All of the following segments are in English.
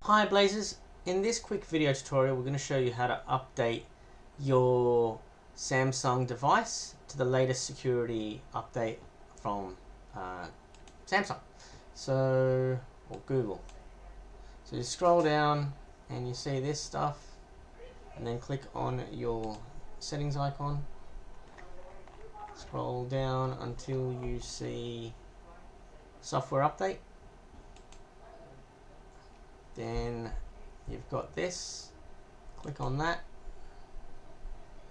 Hi Blazers, in this quick video tutorial we're going to show you how to update your Samsung device to the latest security update from Samsung, or Google. So you scroll down and you see this stuff and then click on your settings icon. Scroll down until you see software update. Then you've got this, click on that,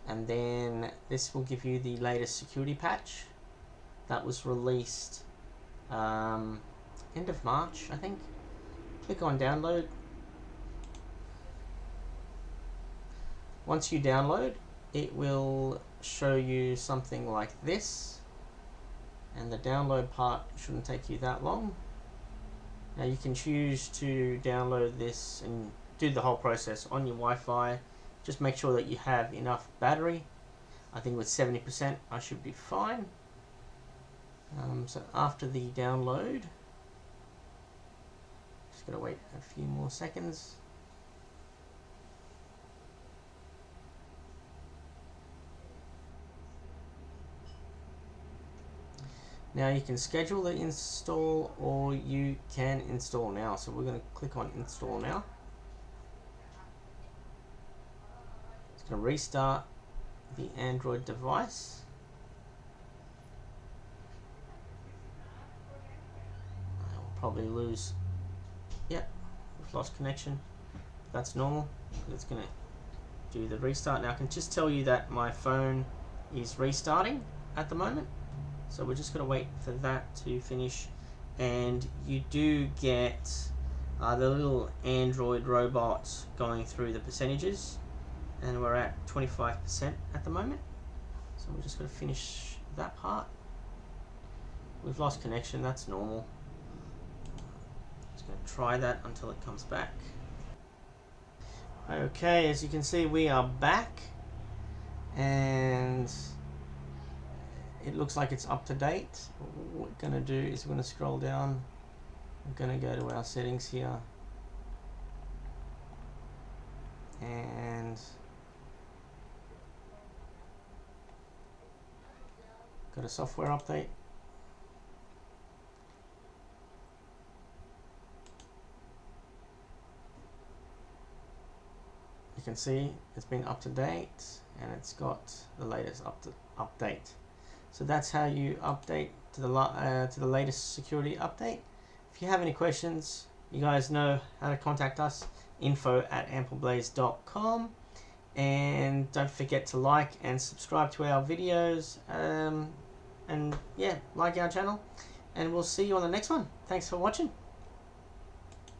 and then this will give you the latest security patch that was released end of March, I think. Click on download. Once you download, it will show you something like this, and the download part shouldn't take you that long. Now you can choose to download this and do the whole process on your Wi-Fi. Just make sure that you have enough battery. I think with 70% I should be fine. So after the download, just gotta wait a few more seconds. Now you can schedule the install or you can install now. So we're going to click on install now. It's going to restart the Android device. I will probably lose, we've lost connection. That's normal. It's going to do the restart. Now I can just tell you that my phone is restarting at the moment. So we're just going to wait for that to finish, and you do get the little Android robot going through the percentages, and we're at 25% at the moment. So we're just going to finish that part. We've lost connection, that's normal. Just going to try that until it comes back. Okay, as you can see we are back, and it looks like it's up to date. What we're going to do is we're going to scroll down. We're going to go to our settings here, and go to software update. You can see it's been up to date and it's got the latest update. So that's how you update to the latest security update. If you have any questions, you guys know how to contact us, info@ampleblaze.com, and don't forget to like and subscribe to our videos, and yeah, like our channel, and we'll see you on the next one. Thanks for watching.